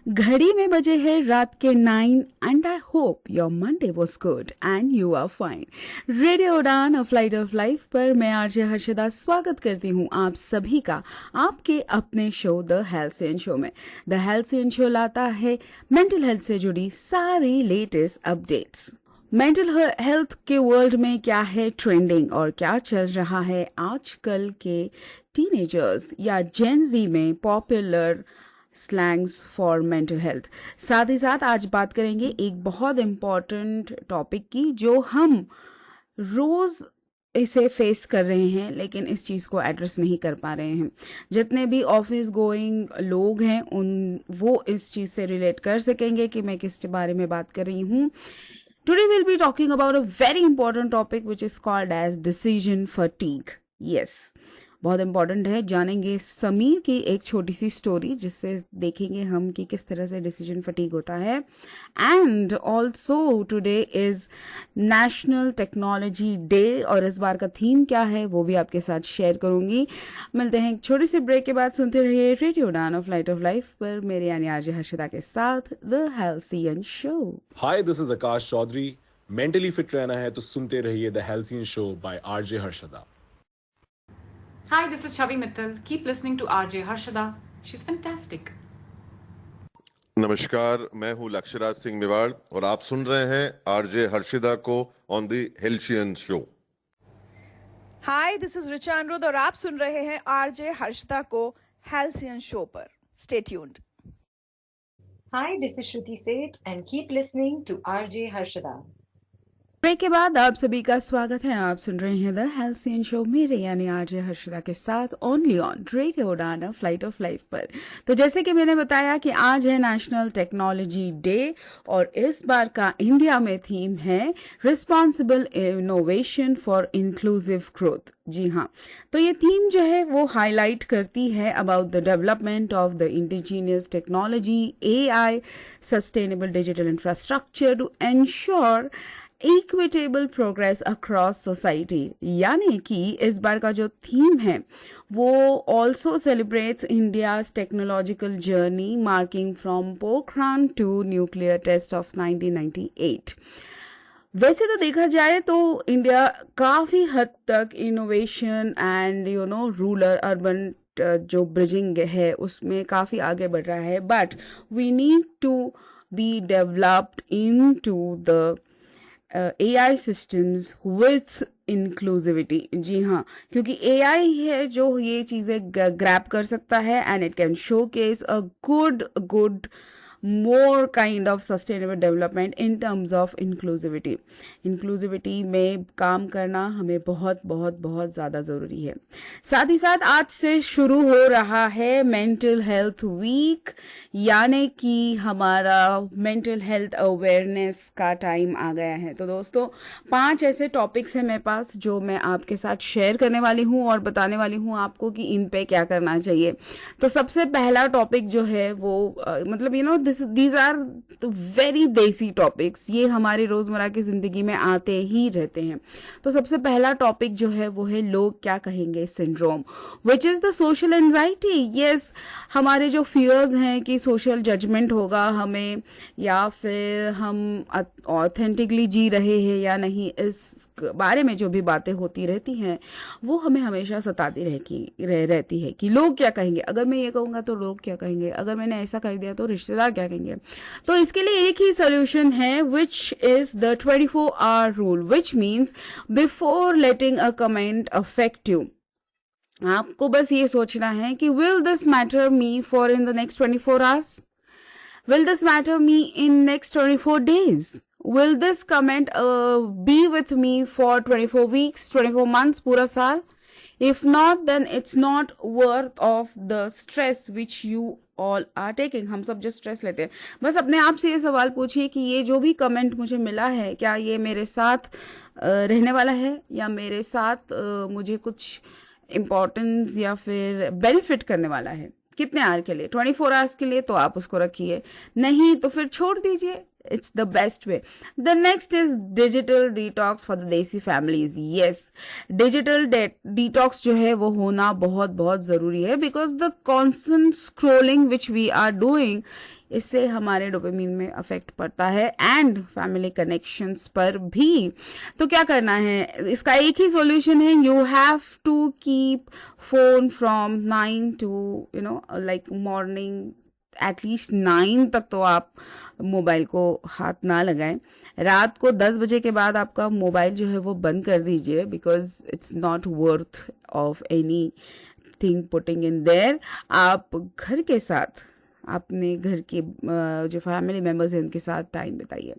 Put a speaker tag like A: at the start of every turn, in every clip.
A: घड़ी में बजे हैं रात के 9 and I hope your Monday was good and you are fine. Radio Udaan a flight of life पर मैं आरजे हर्षदा स्वागत करती हूँ आप सभी का आपके अपने शो द हेल्थ शो में। द हेल्थ शो लाता है मेंटल हेल्थ से जुड़ी सारी लेटेस्ट अपडेट्स। मेंटल हेल्थ के वर्ल्ड में क्या है ट्रेंडिंग और क्या चल रहा है आजकल के टीनेजर्स या जेन जी में popular slangs for mental health. साथ ही साथ आज बात करेंगे एक बहुत इम्पॉर्टेंट टॉपिक की जो हम रोज इसे फेस कर रहे हैं लेकिन इस चीज़ को एड्रेस नहीं कर पा रहे हैं। जितने भी ऑफिस गोइंग लोग हैं वो इस चीज़ से रिलेट कर सकेंगे कि मैं किस बारे में बात कर रही हूँ। Today we'll be talking about a very important topic which is called as decision fatigue. Yes, बहुत इम्पॉर्टेंट है। जानेंगे समीर की एक छोटी सी स्टोरी जिससे देखेंगे हम कि किस तरह से डिसीजन फटीग होता है। And also today is national technology day और इस बार का थीम क्या है वो भी आपके साथ शेयर करूंगी। मिलते हैं एक छोटी सी ब्रेक के बाद। सुनते रहिए रेडियो उड़ान ऑफ फ्लाइट ऑफ लाइफ पर मेरे यानी आरजे हर्षदा के साथ the Halcyon Show.
B: Hi, this is Akash Chaudhary. Mentally fit रहना है तो सुनते रहिए the Halcyon show by RJ Harshada.
C: Hi, this is Chavi Mittal. Keep listening to RJ Harshada. She's fantastic.
D: नमस्कार, मैं हूं लक्ष्यराज सिंह मेवाड़ और आप सुन रहे हैं आरजे हर्षिदा को on the halcyon show.
E: Hi, this is Richa Aniruddh और आप सुन रहे हैं आरजे हर्षिदा को हेल्सियन शो पर। Stay tuned.
F: Hi, this is Shruti Seth and keep listening to RJ Harshada.
A: Break के बाद आप सभी का स्वागत है। आप सुन रहे हैं द हेल्सियन शो मेरे यानी आरजे हर्षदा के साथ ओनली ऑन रेडियो उड़ान फ्लाइट ऑफ लाइफ पर। तो जैसे कि मैंने बताया कि आज है नेशनल टेक्नोलॉजी डे और इस बार का इंडिया में थीम है responsible innovation for inclusive growth. जी हाँ, तो ये थीम जो है वो हाईलाइट करती है about the development of the indigenous technology, AI, sustainable digital infrastructure to ensure equitable progress across society. यानी कि इस बार का जो थीम है वो also celebrates India's technological journey marking from Pokhran to nuclear test of 1998। वैसे तो देखा जाए तो इंडिया काफ़ी हद तक इनोवेशन एंड रूरल अर्बन जो ब्रिजिंग है उसमें काफ़ी आगे बढ़ रहा है, but we need to be developed into the AI systems with inclusivity। जी हाँ, क्योंकि AI है जो ये चीज़ें ग्रैब कर सकता है and it can showcase a good more kind of sustainable development in terms of inclusivity। inclusivity में काम करना हमें बहुत बहुत बहुत ज़्यादा ज़रूरी है। साथ ही साथ आज से शुरू हो रहा है मेंटल हेल्थ वीक, यानी कि हमारा मेंटल हेल्थ अवेयरनेस का टाइम आ गया है। तो दोस्तों 5 ऐसे टॉपिक्स हैं मेरे पास जो मैं आपके साथ शेयर करने वाली हूँ और बताने वाली हूँ आपको कि इन पे क्या करना चाहिए। तो सबसे पहला टॉपिक जो है वो मतलब these are the very देसी टॉपिक्स, ये हमारी रोजमर्रा की जिंदगी में आते ही रहते हैं। तो सबसे पहला टॉपिक जो है वो है लोग क्या कहेंगे syndrome, which is the social anxiety. Yes, हमारे जो फियर्स हैं कि सोशल जजमेंट होगा हमें या फिर हम ऑथेंटिकली जी रहे हैं या नहीं, इस बारे में जो भी बातें होती रहती हैं वो हमें हमेशा सताती रहती है कि लोग क्या कहेंगे, अगर मैं ये कहूँगा तो लोग क्या कहेंगे, अगर मैंने ऐसा कर दिया तो रिश्तेदार क्या कहेंगे। तो इसके लिए एक ही सोल्यूशन है which is the 24 hour rule, which means before letting a comment affect you, आपको बस ये सोचना है कि will this matter me for in the next 24 hours, will this matter me in next 24 days, will this comment be with me for 24 weeks 24 months पूरा साल, if not then it's not worth of the stress which you all are taking। हम सब जो stress लेते हैं, बस अपने आप से ये सवाल पूछिए कि ये जो भी कमेंट मुझे मिला है क्या ये मेरे साथ रहने वाला है या मेरे साथ मुझे कुछ इम्पोर्टेंस या फिर बेनिफिट करने वाला है। कितने आवर के लिए, 24 आवर्स के लिए तो आप उसको रखिए, नहीं तो फिर छोड़ दीजिए, It's the best way. The next is digital detox for the desi families. Yes, digital detox जो है वो होना बहुत बहुत ज़रूरी है, because the constant scrolling which we are doing, इससे हमारे डोपामिन में अफेक्ट पड़ता है एंड फैमिली कनेक्शंस पर भी. तो क्या करना है, इसका एक ही सॉल्यूशन है. You have to keep phone from 9 to like morning at least 9 तक तो आप मोबाइल को हाथ ना लगाएं. रात को 10 बजे के बाद आपका मोबाइल जो है वो बंद कर दीजिए, because it's not worth of any thing putting in their. आप घर के साथ, अपने घर के जो फैमिली मेम्बर्स हैं उनके साथ टाइम बिताइए.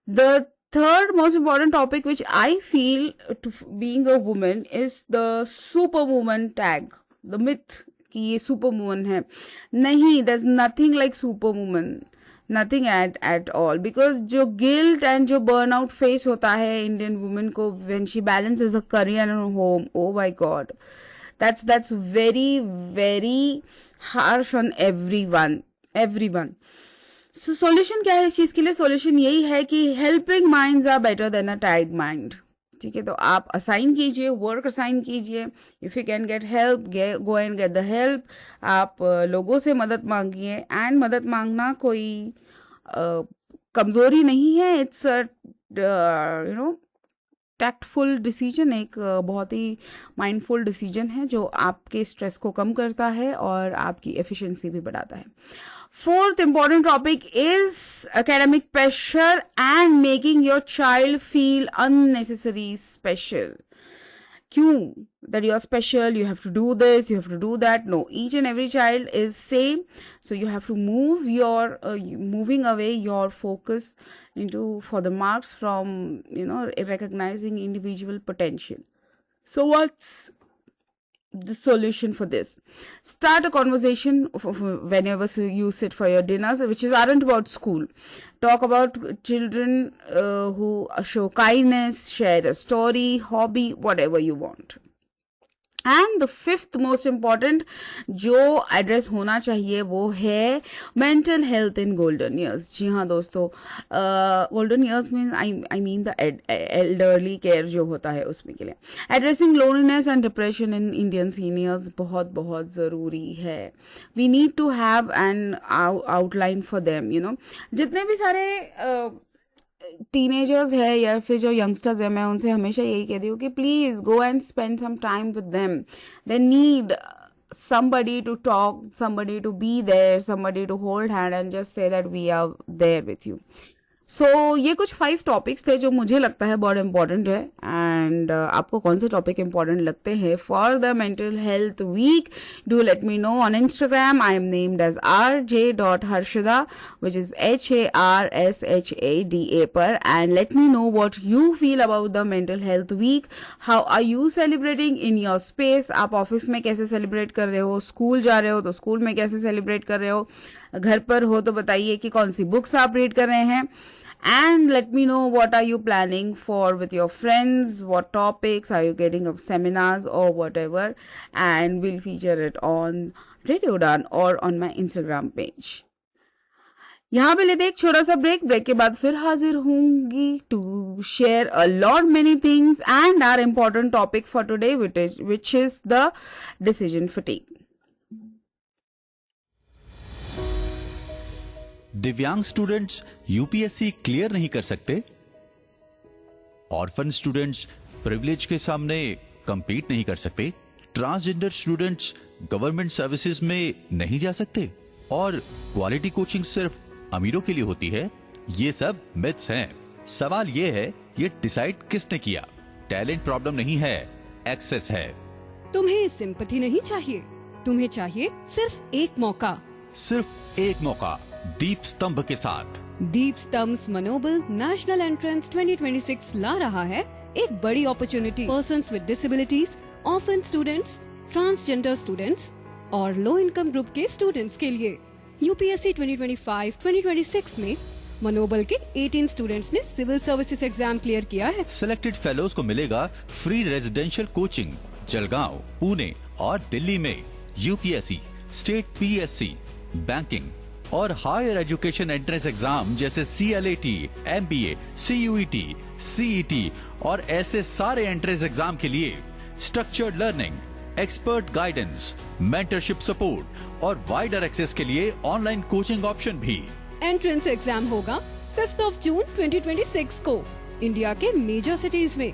A: The third most important topic which I feel to being a woman is the superwoman tag, the myth कि ये सुपर वुमन है. नहीं, there's nothing like super woman, nothing at all, because जो guilt and जो burnout face होता है Indian women को when she balances a career and home, oh my god, that's very harsh on everyone. So solution क्या है इस चीज के लिए? solution यही है कि helping minds are better than a tired mind. ठीक है, तो आप असाइन कीजिए, वर्क असाइन कीजिए. If you can get help, go and get the help. आप लोगों से मदद मांगिए, एंड मदद मांगना कोई कमजोरी नहीं है. इट्स टैक्टफुल डिसीजन, एक बहुत ही माइंडफुल डिसीजन है जो आपके स्ट्रेस को कम करता है और आपकी एफिशिएंसी भी बढ़ाता है. Fourth important topic is academic pressure and making your child feel unnecessary special. क्यों? That you are special, you have to do this, you have to do that. No, each and every child is same. So you have to move moving away your focus for the marks from, recognizing individual potential. So what's the solution for this? Start a conversation whenever you sit for your dinners, which aren't about school. Talk about children who show kindness, share a story, hobby, whatever you want. And the fifth most important जो address होना चाहिए वो है mental health in golden years. जी हाँ दोस्तों, golden years में I mean the elderly care जो होता है उसमें के लिए. Addressing loneliness and depression in Indian seniors बहुत बहुत ज़रूरी है. We need to have an outline for them. जितने भी सारे टीनेजर्स है या फिर जो यंगस्टर्स है, मैं उनसे हमेशा यही कहती हूँ कि please go and spend some time with them. They need somebody to talk, somebody to be there, somebody to hold hand and just say that we are there with you. सो ये कुछ 5 टॉपिक्स थे जो मुझे लगता है बहुत important है. And आपको कौन से टॉपिक इंपॉर्टेंट लगते हैं for the mental health week? Do let me know on Instagram. I am named as rj.harshada, which is HARSHADA पर. And let me know what you feel about the mental health week. How are you celebrating in your space? आप office में कैसे celebrate कर रहे हो? School जा रहे हो तो स्कूल में कैसे सेलिब्रेट कर रहे हो? घर पर हो तो बताइए कि कौन सी बुक्स आप रीड कर रहे हैं. And let me know what are you planning for with your friends, what topics are you getting of seminars or whatever, and we'll feature it on Radio Udan or on my Instagram page. यहाँ पे लेते एक छोटा सा break के बाद फिर हाजिर होंगी to share a lot many things and our important topic for today, which is the decision fatigue.
G: दिव्यांग स्टूडेंट्स यूपीएससी क्लियर नहीं कर सकते, ऑर्फन स्टूडेंट्स प्रिविलेज के सामने compete नहीं कर सकते, ट्रांसजेंडर स्टूडेंट्स गवर्नमेंट सर्विसेज में नहीं जा सकते, और क्वालिटी कोचिंग सिर्फ अमीरों के लिए होती है. ये सब मिथ्स हैं. सवाल ये है, ये डिसाइड किसने किया? टैलेंट प्रॉब्लम नहीं है, एक्सेस है.
H: तुम्हें सिंपैथी नहीं चाहिए, तुम्हें चाहिए सिर्फ एक मौका.
G: सिर्फ एक मौका दीप स्तंभ के साथ.
H: दीप स्तंभ मनोबल नेशनल एंट्रेंस 2026 ला रहा है एक बड़ी opportunity persons with disabilities, orphan students, transgender students और लो इनकम ग्रुप के स्टूडेंट्स के लिए. यूपीएससी 2025-2026 में मनोबल के 18 स्टूडेंट्स ने सिविल सर्विसेज एग्जाम क्लियर किया है.
G: सिलेक्टेड फेलोज को मिलेगा free residential coaching Jalgaon, Pune और दिल्ली में. यूपीएससी, स्टेट पीएससी, बैंकिंग, और हायर एजुकेशन एंट्रेंस एग्जाम जैसे CLAT, MBA, CUET, CET और ऐसे सारे एंट्रेंस एग्जाम के लिए structured learning, expert guidance, mentorship support और वाइडर एक्सेस के लिए ऑनलाइन कोचिंग ऑप्शन भी।
H: एंट्रेंस एग्जाम होगा 5 जून 2026 को इंडिया के मेजर सिटीज में।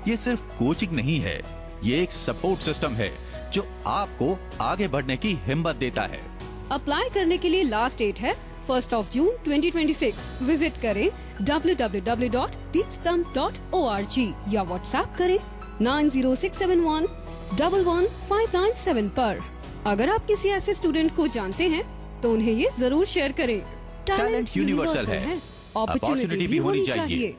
G: ये सिर्फ कोचिंग नहीं है, ये एक सपोर्ट सिस्टम है जो आपको आगे बढ़ने की हिम्मत देता है।
H: अप्लाई करने के लिए लास्ट डेट है 1 जून 2026। विजिट करें www.deepstump.org या व्हाट्सएप करें 9067111597 पर। अगर आप किसी ऐसे स्टूडेंट को जानते हैं तो उन्हें ये जरूर शेयर करें।
G: टैलेंट यूनिवर्सल है,
H: अपॉर्चुनिटी भी होनी चाहिए।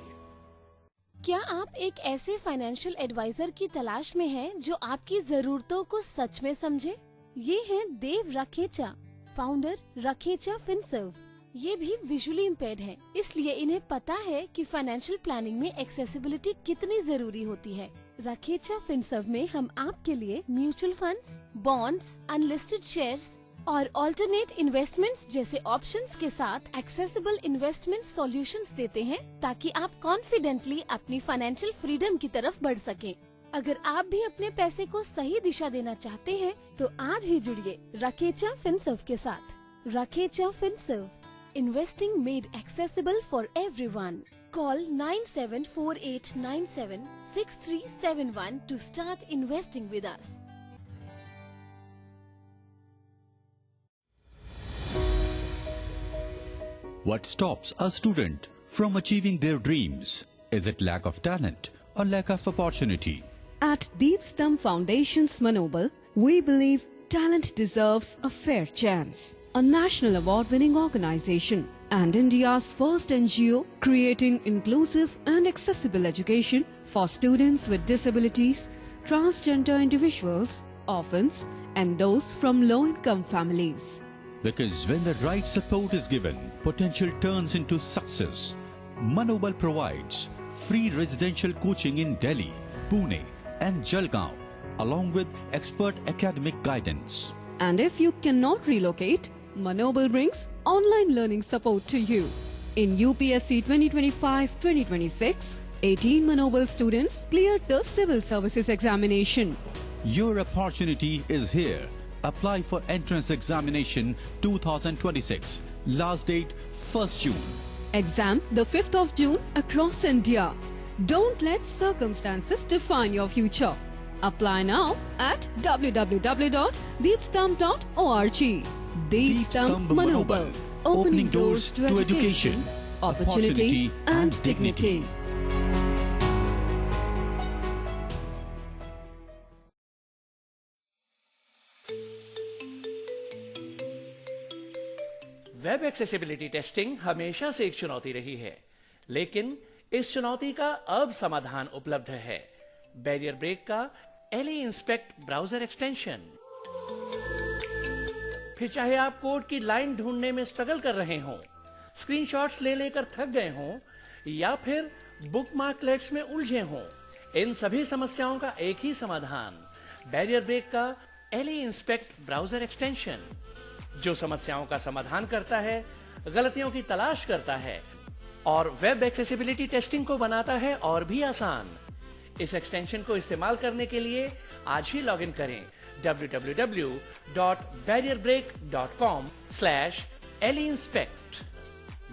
I: क्या आप एक ऐसे फाइनेंशियल एडवाइजर की तलाश में हैं जो आपकी जरूरतों को सच में समझे? ये हैं देव रखेचा, फाउंडर रखेचा फिनसर्व। ये भी विजुअली इम्पेयर्ड है, इसलिए इन्हें पता है कि फाइनेंशियल प्लानिंग में एक्सेसिबिलिटी कितनी जरूरी होती है। रखेचा फिनसर्व में हम आपके लिए mutual funds, bonds, unlisted shares और ऑल्टरनेट इन्वेस्टमेंट्स जैसे ऑप्शंस के साथ एक्सेसिबल इन्वेस्टमेंट सॉल्यूशंस देते हैं ताकि आप कॉन्फिडेंटली अपनी फाइनेंशियल फ्रीडम की तरफ बढ़ सकें। अगर आप भी अपने पैसे को सही दिशा देना चाहते हैं तो आज ही जुड़िए रखेचा फिनसर्व के साथ। Rakhecha Finserv, investing made accessible for everyone. Call 9748976371 to start investing with us.
G: What stops a student from achieving their dreams? Is it lack of talent or lack of opportunity?
H: At Deep Stump Foundation's Manoble, we believe talent deserves a fair chance. A national award-winning organization and India's first NGO creating inclusive and accessible education for students with disabilities, transgender individuals, orphans, and those from low-income families.
G: Because when the right support is given, potential turns into success. Manoble provides free residential coaching in Delhi, Pune and Jalgaon, along with expert academic guidance.
H: And if you cannot relocate, Manoble brings online learning support to you. In UPSC 2025-2026, 18 Manoble students cleared the civil services examination.
G: Your opportunity is here. Apply for entrance examination 2026. Last date 1st June.
H: Exam the 5th of June across India. Don't let circumstances define your future. Apply now at www.deepstump.org. Deep Stump Manoble. Opening doors to education, opportunity and dignity.
J: Web accessibility testing हमेशा से एक चुनौती रही है, लेकिन इस चुनौती का अब समाधान उपलब्ध है। बैरियर ब्रेक का LE इंस्पेक्ट ब्राउजर एक्सटेंशन। फिर चाहे आप कोड की लाइन ढूंढने में स्ट्रगल कर रहे हों, स्क्रीनशॉट्स ले लेकर थक गए हों या फिर बुकमार्कलेट्स में उलझे हों, इन सभी समस्याओं का एक ही समाधान, बैरियर ब्रेक का LE इंस्पेक्ट ब्राउजर एक्सटेंशन, जो समस्याओं का समाधान करता है, गलतियों की तलाश करता है और वेब एक्सेसिबिलिटी टेस्टिंग को बनाता है और भी आसान। इस एक्सटेंशन को इस्तेमाल करने के लिए आज ही लॉगिन करें www.barrierbreak.com/LEinspect,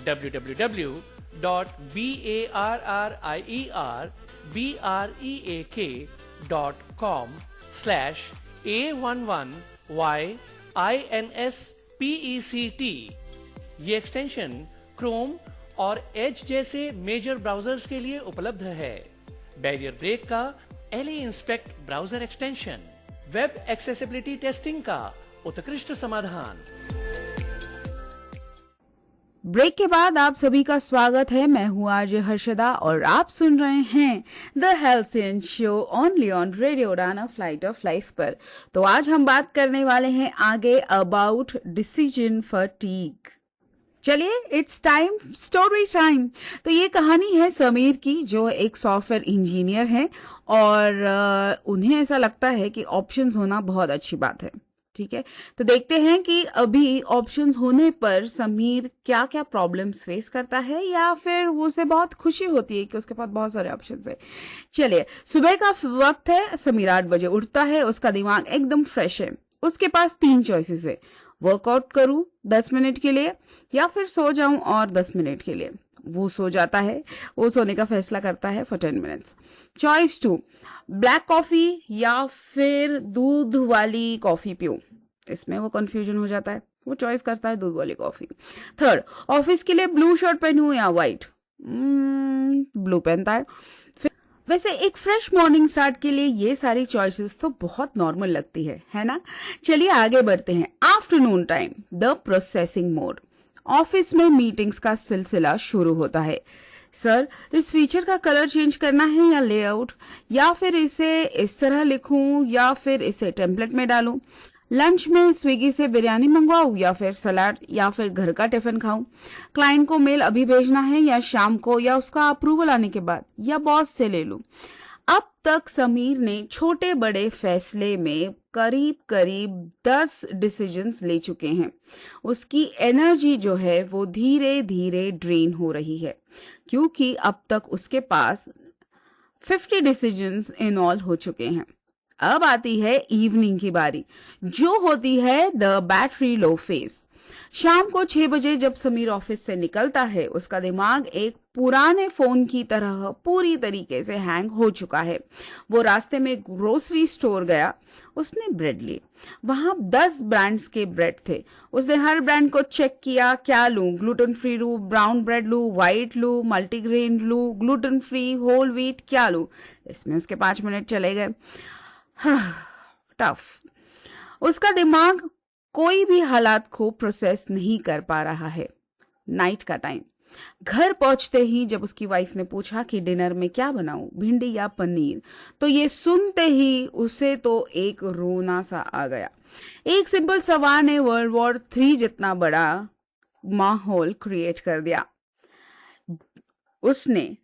J: www.barrierbreak.com/A11YINSPECT। ये एक्सटेंशन क्रोम और एज जैसे मेजर ब्राउजर्स के लिए उपलब्ध है। बैरियर ब्रेक का LE inspect browser extension, web accessibility testing का उत्कृष्ट समाधान।
A: ब्रेक के बाद आप सभी का स्वागत है। मैं हूँ आरजे हर्षदा और आप सुन रहे हैं the Halcyon show only on radio उड़ान फ्लाइट ऑफ लाइफ पर। तो आज हम बात करने वाले हैं आगे अबाउट डिसीजन फटीग। चलिए, इट्स टाइम, स्टोरी टाइम। तो ये कहानी है समीर की, जो एक सॉफ्टवेयर इंजीनियर है और उन्हें ऐसा लगता है कि ऑप्शंस होना बहुत अच्छी बात है। ठीक है, तो देखते हैं कि अभी ऑप्शंस होने पर समीर क्या क्या प्रॉब्लम्स फेस करता है, या फिर उसे बहुत खुशी होती है कि उसके पास बहुत सारे ऑप्शंस है। चलिए, सुबह का वक्त है, समीर 8 बजे उठता है, उसका दिमाग एकदम फ्रेश है। उसके पास 3 चॉइसेस है, वर्कआउट करूं 10 मिनट के लिए या फिर सो जाऊं और 10 मिनट के लिए। वो सो जाता है, वो सोने का फैसला करता है for 10 minutes. Choice 2, black coffee या फिर दूध वाली कॉफी पीऊं। इसमें वो कंफ्यूजन हो जाता है, वो चॉइस करता है दूध वाली कॉफी। थर्ड, ऑफिस के लिए ब्लू शर्ट पहनूं या व्हाइट। ब्लू पहनता है। वैसे एक फ्रेश मॉर्निंग स्टार्ट के लिए ये सारी चॉइसेस तो बहुत नॉर्मल लगती है ना। चलिए आगे बढ़ते हैं। Afternoon time, the processing mode. Office में मीटिंग्स का सिलसिला शुरू होता है। सर, इस फीचर का कलर चेंज करना है या लेआउट, या फिर इसे इस तरह लिखूं या फिर इसे टेम्पलेट में डालूं। लंच में स्विगी से बिरयानी मंगवाऊं या फिर सलाद या फिर घर का टिफिन खाऊं। क्लाइंट को मेल अभी भेजना है या शाम को, या उसका अप्रूवल आने के बाद, या बॉस से ले लूं। अब तक समीर ने छोटे बड़े फैसले में करीब करीब 10 डिसीजंस ले चुके हैं। उसकी एनर्जी जो है वो धीरे धीरे ड्रेन हो रही है, क्योंकि अब तक उसके पास 50 डिसीजंस इन ऑल हो चुके हैं। अब आती है इवनिंग की बारी, जो होती है द बैटरी लो फेज। शाम को 6 बजे जब समीर ऑफिस से निकलता है, उसका दिमाग एक पुराने फोन की तरह पूरी तरीके से हैंग हो चुका है। वो रास्ते में ग्रोसरी स्टोर गया, उसने ब्रेड ली। वहां 10 ब्रांड्स के ब्रेड थे। उसने हर ब्रांड को चेक किया, क्या लूं, ग्लूटेन फ्री लूं, ब्राउन ब्रेड लूं, व्हाइट लूं, मल्टीग्रेन लूं, ग्लूटेन फ्री, होल व्हीट, क्या लूं। इसमें उसके 5 मिनट चले गए। टफ। उसका दिमाग कोई भी हालात को प्रोसेस नहीं कर पा रहा है। नाइट का टाइम, घर पहुंचते ही जब उसकी वाइफ ने पूछा कि डिनर में क्या बनाऊं, भिंडी या पनीर, तो ये सुनते ही उसे तो एक रोना सा आ गया। एक सिंपल सवाल ने वर्ल्ड वॉर 3 जितना बड़ा माहौल क्रिएट कर दिया। उसने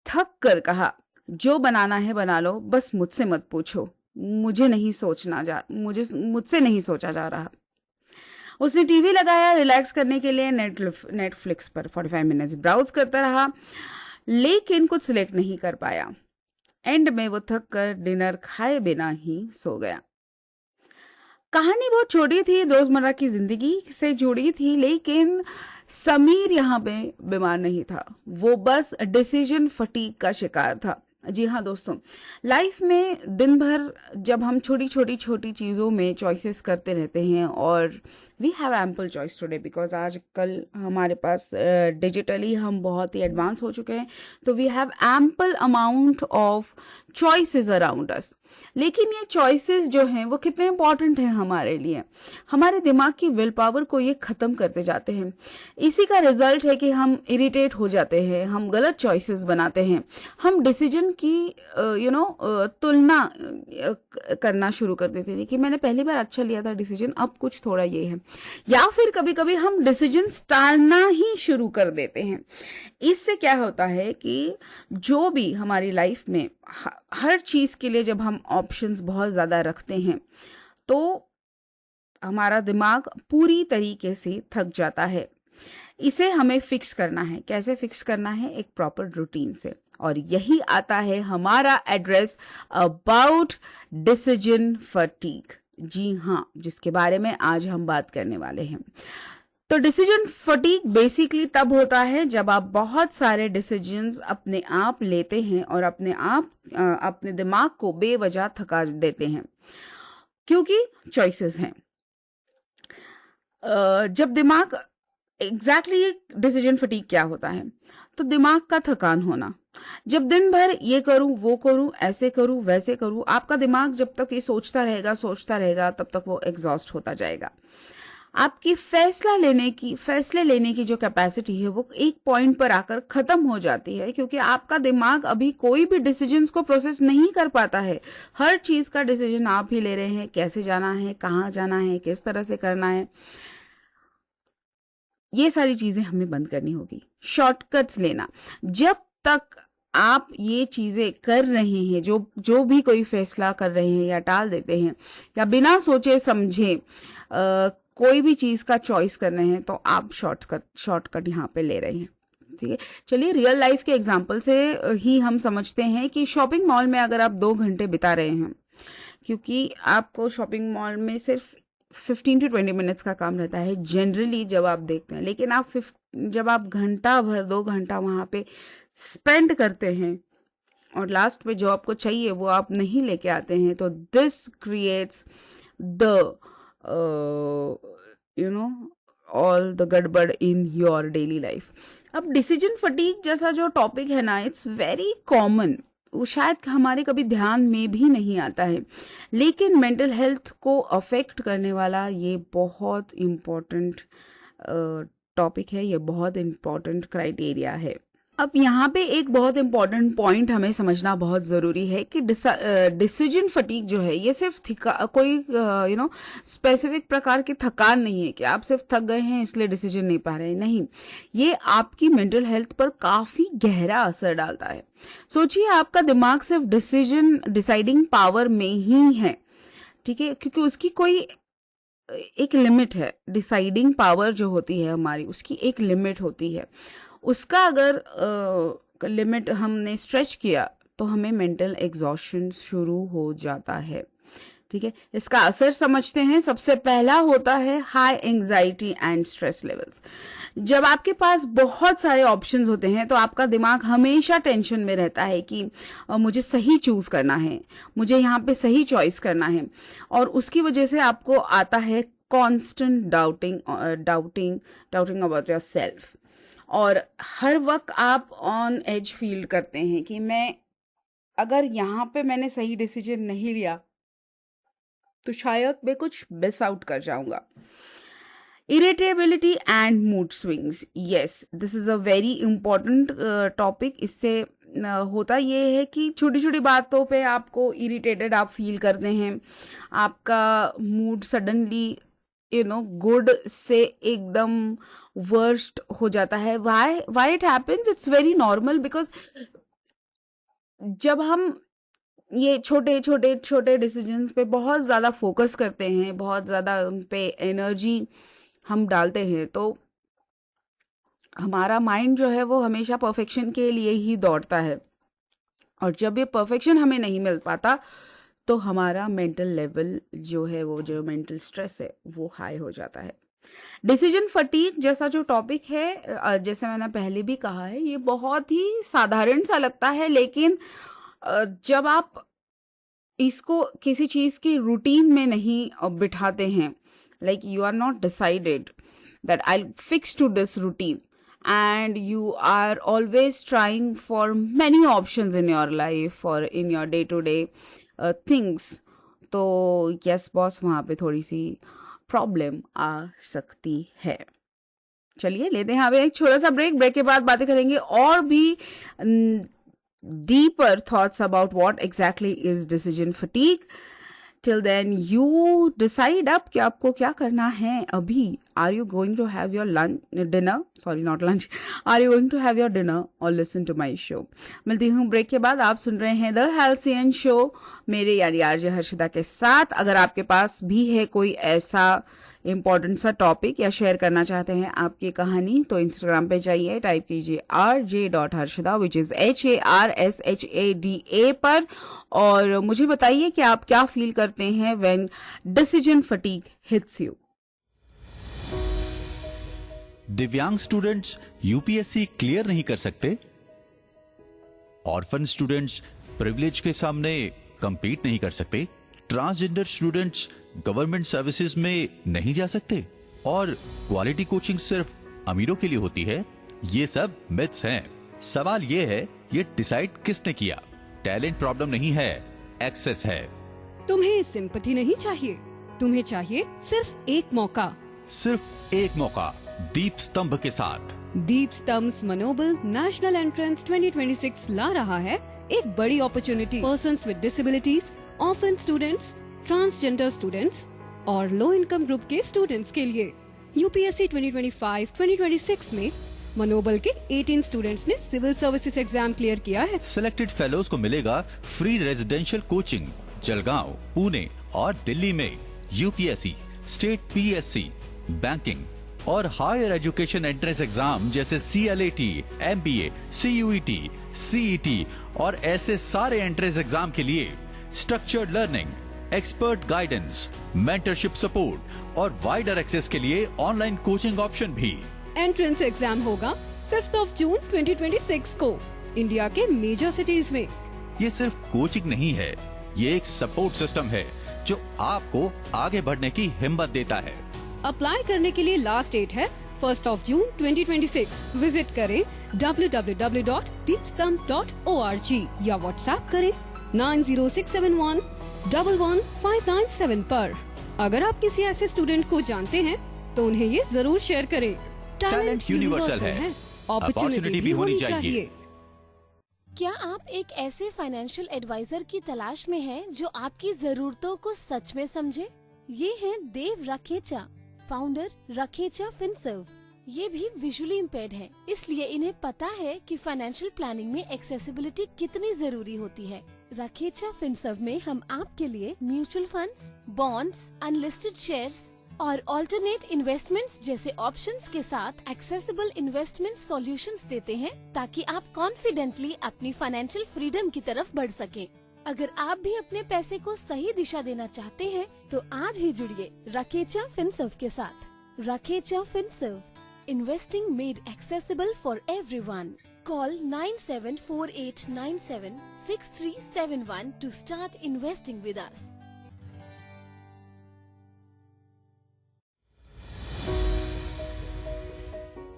A: थक कर कहा, जो बनाना है बना लो, बस मुझसे मत पूछो, मुझसे नहीं सोचा जा रहा। उसने टीवी लगाया, रिलैक्स करने के लिए नेटफ्लिक्स पर 45 मिनट्स ब्राउज करता रहा, लेकिन कुछ सिलेक्ट नहीं कर पाया। एंड में वो थक कर डिनर खाए बिना ही सो गया। कहानी बहुत छोटी थी, रोजमर्रा की जिंदगी से जुड़ी थी, लेकिन समीर यहाँ पे बीमार नहीं था, वो बस डिसीजन फटीग का शिकार था। जी हाँ दोस्तों, लाइफ में दिन भर जब हम छोटी छोटी चीज़ों में चॉइसेस करते रहते हैं, और we have ample choice today because आजकल हमारे पास डिजिटली हम बहुत ही एडवांस हो चुके हैं, तो we have ample amount of choices around us. लेकिन ये चॉइसेस जो हैं वो कितने इंपॉर्टेंट हैं हमारे लिए। हमारे दिमाग की विल पावर को ये ख़त्म करते जाते हैं। इसी का रिजल्ट है कि हम इरिटेट हो जाते हैं, हम गलत चॉइसेस बनाते हैं, हम डिसीजन की तुलना करना शुरू कर देते थे कि मैंने पहली बार अच्छा लिया था डिसीजन, अब कुछ थोड़ा ये है। या फिर कभी कभी हम डिसीजन टालना ही शुरू कर देते हैं। इससे क्या होता है कि जो भी हमारी लाइफ में हर चीज के लिए जब हम ऑप्शंस बहुत ज्यादा रखते हैं, तो हमारा दिमाग पूरी तरीके से थक जाता है। इसे हमें फिक्स करना है। कैसे फिक्स करना है? एक प्रॉपर रूटीन से। और यही आता है हमारा एड्रेस अबाउट डिसीजन फटीग। जी हाँ, जिसके बारे में आज हम बात करने वाले हैं। तो डिसीजन फटीग बेसिकली तब होता है जब आप बहुत सारे डिसीजंस अपने आप लेते हैं और अपने दिमाग को बेवजह थका देते हैं, क्योंकि चॉइसेस हैं। जब दिमाग एग्जैक्टली डिसीजन फटीग क्या होता है? तो दिमाग का थकान होना। जब दिन भर ये करूं, वो करूं, ऐसे करूं, वैसे करूं, आपका दिमाग जब तक ये सोचता रहेगा तब तक वो एग्जॉस्ट होता जाएगा। आपकी फैसले लेने की जो कैपेसिटी है वो एक पॉइंट पर आकर खत्म हो जाती है, क्योंकि आपका दिमाग अभी कोई भी डिसीजंस को प्रोसेस नहीं कर पाता है। हर चीज का डिसीजन आप ही ले रहे हैं, कैसे जाना है, कहाँ जाना है, किस तरह से करना है। ये सारी चीजें हमें बंद करनी होगी। शॉर्टकट्स लेना। जब तक आप ये चीजें कर रहे हैं, जो भी कोई फैसला कर रहे हैं या टाल देते हैं या बिना सोचे समझे कोई भी चीज का चॉइस कर रहे हैं, तो आप शॉर्टकट यहाँ पे ले रहे हैं। ठीक है, चलिए रियल लाइफ के एग्जांपल से ही हम समझते हैं कि शॉपिंग मॉल में अगर आप 2 घंटे बिता रहे हैं, क्योंकि आपको शॉपिंग मॉल में सिर्फ 15 to 20 मिनट्स का काम रहता है जनरली जब आप देखते हैं, लेकिन जब आप घंटा भर 2 घंटा वहाँ पे स्पेंड करते हैं और लास्ट में जो आपको चाहिए वो आप नहीं लेके आते हैं, तो this creates the all the गड़बड़ इन योर डेली लाइफ। अब डिसीजन फटीग जैसा जो टॉपिक है ना, इट्स वेरी कॉमन, वो शायद हमारे कभी ध्यान में भी नहीं आता है, लेकिन मेंटल हेल्थ को अफेक्ट करने वाला ये बहुत इम्पोर्टेंट टॉपिक है, ये बहुत इम्पोर्टेंट क्राइटेरिया है। अब यहाँ पे एक बहुत इम्पोर्टेंट पॉइंट हमें समझना बहुत ज़रूरी है कि डिसीजन फटीग जो है ये सिर्फ कोई स्पेसिफिक प्रकार की थकान नहीं है कि आप सिर्फ थक गए हैं इसलिए डिसीजन नहीं पा रहे हैं, नहीं, ये आपकी मेंटल हेल्थ पर काफ़ी गहरा असर डालता है। सोचिए आपका दिमाग सिर्फ डिसाइडिंग पावर में ही है, ठीक है, क्योंकि उसकी कोई एक लिमिट है। डिसाइडिंग पावर जो होती है हमारी, उसकी एक लिमिट होती है। उसका अगर लिमिट हमने स्ट्रेच किया तो हमें मेंटल एग्जॉशन शुरू हो जाता है। ठीक है, इसका असर समझते हैं। सबसे पहला होता है high anxiety and stress levels. जब आपके पास बहुत सारे ऑप्शंस होते हैं तो आपका दिमाग हमेशा टेंशन में रहता है कि मुझे सही चूज करना है, मुझे यहाँ पे सही चॉइस करना है, और उसकी वजह से आपको आता है constant doubting about your self, और हर वक्त आप ऑन एज फील करते हैं कि अगर यहाँ पे मैंने सही डिसीजन नहीं लिया तो शायद मैं कुछ मिस आउट कर जाऊंगा। Irritability and mood swings, yes, this is a very important topic. इससे होता ये है कि छोटी छोटी बातों पे आपको इरिटेटेड आप फील करते हैं, आपका मूड सडनली गुड से एकदम वर्स्ट हो जाता है। Why it happens? It's very normal, because जब हम ये छोटे डिसीजंस पे बहुत ज़्यादा फोकस करते हैं, बहुत ज़्यादा उन पे एनर्जी हम डालते हैं, तो हमारा माइंड जो है वो हमेशा परफेक्शन के लिए ही दौड़ता है, और जब ये परफेक्शन हमें नहीं मिल पाता तो हमारा मेंटल लेवल जो है, वो जो मेंटल स्ट्रेस है वो हाई हो जाता है। डिसीजन फटीग जैसा जो टॉपिक है, जैसे मैंने पहले भी कहा है, ये बहुत ही साधारण सा लगता है, लेकिन जब आप इसको किसी चीज़ की रूटीन में नहीं बिठाते हैं, like you are not decided that I fix to this routine and you are always trying for many options in your life or in your day-to-day things, तो yes boss, वहाँ पे थोड़ी सी प्रॉब्लम आ सकती है। चलिए लेते हैं अब एक छोटा सा ब्रेक के बाद बातें करेंगे और भी deeper thoughts about what exactly is decision fatigue. Till then, you decide up कि आपको क्या करना है अभी। Are you going to have your dinner? Sorry, not lunch. Are you going to have your dinner or listen to my show? मिलती हूँ break के बाद। आप सुन रहे हैं द हेल्सियन शो मेरे यानी आरजे हर्षिता के साथ। अगर आपके पास भी है कोई ऐसा इम्पोर्टेंट सा टॉपिक या शेयर करना चाहते हैं आपकी कहानी, तो इंस्टाग्राम पे जाइए, टाइप कीजिए rj.harshada which is HARSHADA पर, और मुझे बताइए कि आप क्या फील करते हैं when decision fatigue hits you.
G: दिव्यांग स्टूडेंट्स यूपीएससी क्लियर नहीं कर सकते, ऑर्फन स्टूडेंट्स प्रिविलेज के सामने compete नहीं कर सकते, ट्रांसजेंडर स्टूडेंट्स गवर्नमेंट सर्विसेज में नहीं जा सकते, और क्वालिटी कोचिंग सिर्फ अमीरों के लिए होती है, ये सब मिथ्स हैं। सवाल ये है, ये डिसाइड किसने किया? टैलेंट प्रॉब्लम नहीं है, एक्सेस है।
H: तुम्हें सिंपैथी नहीं चाहिए, तुम्हें चाहिए सिर्फ एक मौका।
G: सिर्फ एक मौका, दीप स्तंभ के साथ।
H: दीप स्तंभ मनोबल नेशनल एंट्रेंस 2026 ला रहा है एक बड़ी opportunity persons with disabilities, orphan students, transgender students और लो इनकम ग्रुप के स्टूडेंट्स के लिए। यूपीएससी 2025-2026 में मनोबल के 18 स्टूडेंट्स ने सिविल सर्विसेज एग्जाम क्लियर किया है।
G: सिलेक्टेड फेलोज को मिलेगा free residential coaching Jalgaon, Pune और दिल्ली में यूपीएससी, स्टेट पीएससी, बैंकिंग और हायर एजुकेशन एंट्रेंस एग्जाम जैसे CLAT, MBA, CUET, CET और ऐसे सारे एंट्रेंस एग्जाम के लिए structured learning, expert guidance, mentorship support और वाइडर एक्सेस के लिए ऑनलाइन कोचिंग ऑप्शन भी।
H: एंट्रेंस एग्जाम होगा 5 जून 2026 को इंडिया के मेजर सिटीज में।
G: ये सिर्फ कोचिंग नहीं है, ये एक सपोर्ट सिस्टम है जो आपको आगे बढ़ने की हिम्मत देता है।
H: अप्लाई करने के लिए लास्ट डेट है 1 जून 2026। विजिट करें www.deepstump.org या व्हाट्सएप करें 9067111597 पर। अगर आप किसी ऐसे स्टूडेंट को जानते हैं तो उन्हें ये जरूर शेयर करें।
G: टैलेंट यूनिवर्सल है,
H: अपॉर्चुनिटी भी होनी चाहिए।
I: क्या आप एक ऐसे फाइनेंशियल एडवाइजर की तलाश में हैं जो आपकी जरूरतों को सच में समझे? ये हैं देव रखेचा, फाउंडर रखेचा फिनसर्व। ये भी विजुअली इम्पेयर्ड हैं, इसलिए इन्हें पता है कि फाइनेंशियल प्लानिंग में एक्सेसिबिलिटी कितनी जरूरी होती है। रखेचा फिनसर्व में हम आपके लिए mutual funds, bonds, unlisted shares और ऑल्टरनेट इन्वेस्टमेंट्स जैसे ऑप्शंस के साथ एक्सेसिबल इन्वेस्टमेंट सॉल्यूशंस देते हैं ताकि आप कॉन्फिडेंटली अपनी फाइनेंशियल फ्रीडम की तरफ बढ़ सकें। अगर आप भी अपने पैसे को सही दिशा देना चाहते हैं तो आज ही जुड़िए रखेचा फिनसर्व के साथ। Rakhecha Finserv, investing made accessible for everyone. Call 9748976371 to start investing with us.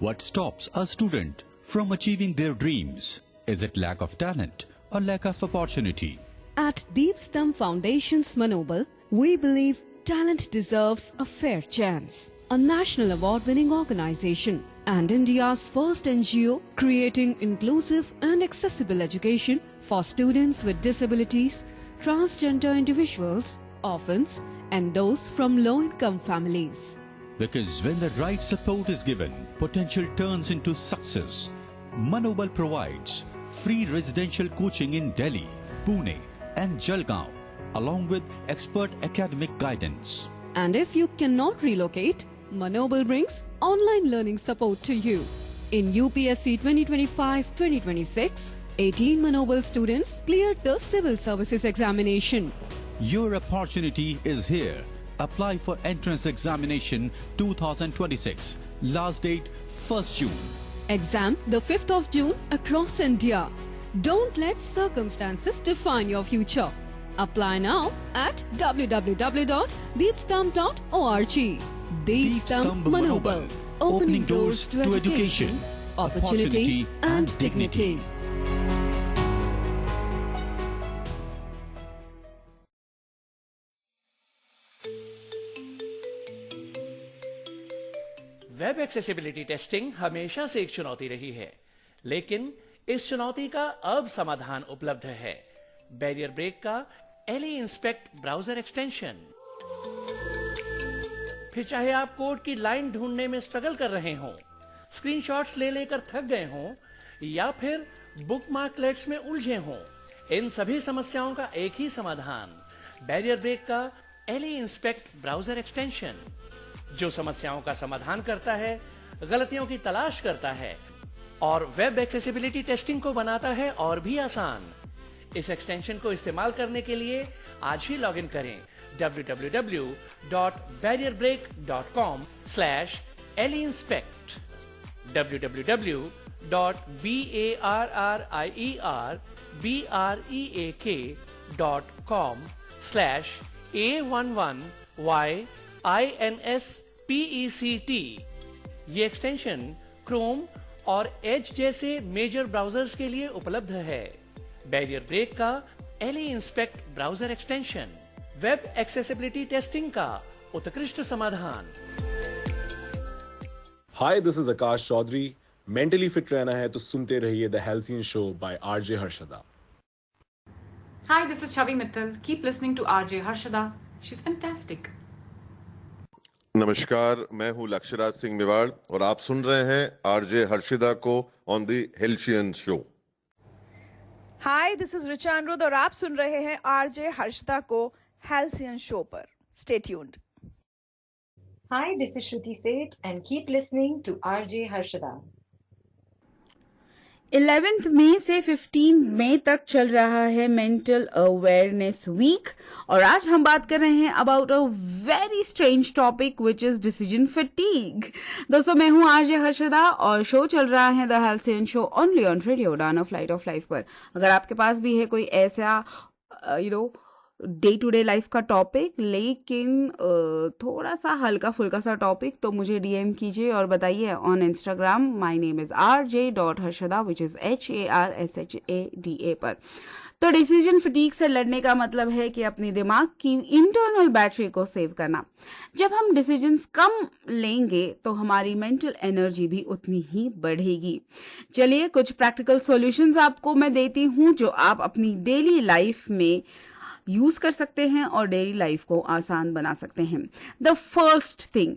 G: What stops a student from achieving their dreams? Is it lack of talent or lack of opportunity?
H: At Deep Stump Foundation's Manobal, we believe talent deserves a fair chance. A national award-winning organization and India's first NGO creating inclusive and accessible education for students with disabilities, transgender individuals, orphans, and those from low-income families.
G: Because when the right support is given, potential turns into success. Manobal provides free residential coaching in Delhi, Pune and Jalgaon, along with expert academic guidance.
H: And if you cannot relocate, Manobal brings online learning support to you. In UPSC 2025-2026, 18 Manobal students cleared the civil services examination.
G: Your opportunity is here. Apply for entrance examination 2026. Last date 1st June.
H: Exam the 5th of June across India. Don't let circumstances define your future. Apply now at www.deepstump.org. Deep Stump Manobal. Opening doors to education, opportunity and dignity.
J: Web accessibility testing हमेशा से एक चुनौती रही है, लेकिन इस चुनौती का अब समाधान उपलब्ध है। बैरियर ब्रेक का एली इंस्पेक्ट ब्राउजर एक्सटेंशन। फिर चाहे आप कोड की लाइन ढूंढने में स्ट्रगल कर रहे हों, स्क्रीनशॉट्स ले लेकर थक गए हों या फिर बुकमार्कलेट्स में उलझे हों, इन सभी समस्याओं का एक ही समाधान, बैरियर ब्रेक का एली इंस्पेक्ट ब्राउजर एक्सटेंशन, जो समस्याओं का समाधान करता है, गलतियों की तलाश करता है और वेब एक्सेसिबिलिटी टेस्टिंग को बनाता है और भी आसान। इस एक्सटेंशन को इस्तेमाल करने के लिए आज ही लॉगिन करें www.barrierbreak.com/leinspect www.barrierbreak.com/A11YINSPECT। ये एक्सटेंशन क्रोम और एज जैसे मेजर ब्राउजर्स के लिए उपलब्ध है। बैरियर ब्रेक का Ally Inspect browser extension, web accessibility testing का उत्कृष्ट समाधान।
B: Hi, this is Akash Chaudhary. Mentally fit रहना है तो सुनते रहिए the Halcyon show by RJ Harshada.
C: Hi, this is Chavi Mittal. Keep listening to RJ Harshada. She's fantastic.
D: नमस्कार, मैं हूं लक्ष्यराज सिंह मेवाड़ और आप सुन रहे हैं आरजे हर्षिदा को on the halcyon show.
E: Hi, this is Richa Aniruddh और आप सुन रहे हैं आरजे हर्षदा को हेल्सियन शो पर। Stay tuned.
F: Hi, this is Shruti Seth and keep listening to RJ Harshada.
A: 11 मई से 15 मई तक चल रहा है मेंटल अवेयरनेस वीक और आज हम बात कर रहे हैं about a very strange topic which is decision fatigue. दोस्तों, मैं हूं आरजे हर्षदा और शो चल रहा है the Halcyon show only on radio उड़ान फ्लाइट ऑफ लाइफ पर। अगर आपके पास भी है कोई ऐसा डे टू डे लाइफ का टॉपिक लेकिन थोड़ा सा हल्का फुल्का सा टॉपिक, तो मुझे डीएम कीजिए और बताइए on Instagram. My name is rj.harshada which is HARSHADA पर। तो डिसीजन फटीक से लड़ने का मतलब है कि अपनी दिमाग की इंटरनल बैटरी को सेव करना। जब हम डिसीजंस कम लेंगे तो हमारी मेंटल एनर्जी भी उतनी ही बढ़ेगी। चलिए, कुछ प्रैक्टिकल सॉल्यूशंस आपको मैं देती हूँ जो आप अपनी डेली लाइफ में यूज कर सकते हैं और डेली लाइफ को आसान बना सकते हैं। द फर्स्ट थिंग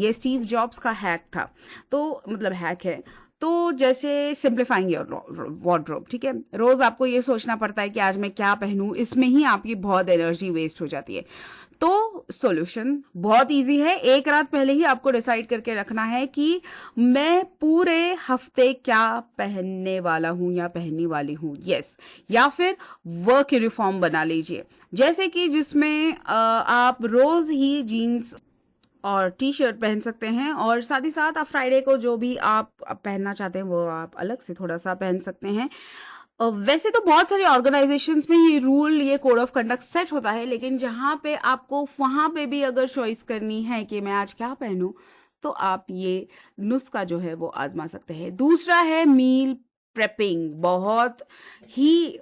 A: ये स्टीव जॉब्स का हैक था, तो मतलब हैक है। तो जैसे सिंप्लीफाइंग योर वार्डरोब, ठीक है। रोज आपको ये सोचना पड़ता है कि आज मैं क्या पहनूं, इसमें ही आपकी बहुत एनर्जी वेस्ट हो जाती है। तो सॉल्यूशन बहुत इजी है। एक रात पहले ही आपको डिसाइड करके रखना है कि मैं पूरे हफ्ते क्या पहनने वाला हूं या पहनने वाली हूं। यस, या फिर वर्क यूनिफॉर्म बना लीजिए, जैसे कि जिसमें आप रोज ही जीन्स और टी शर्ट पहन सकते हैं और साथ ही साथ आप फ्राइडे को जो भी आप पहनना चाहते हैं वो आप अलग से थोड़ा सा पहन सकते हैं। वैसे तो बहुत सारी ऑर्गेनाइजेशंस में ये रूल, ये कोड ऑफ कंडक्ट सेट होता है, लेकिन जहां पे आपको वहां पे भी अगर चॉइस करनी है कि मैं आज क्या पहनूं, तो आप ये नुस्खा जो है वो आजमा सकते हैं। दूसरा है मील प्रेपिंग। बहुत ही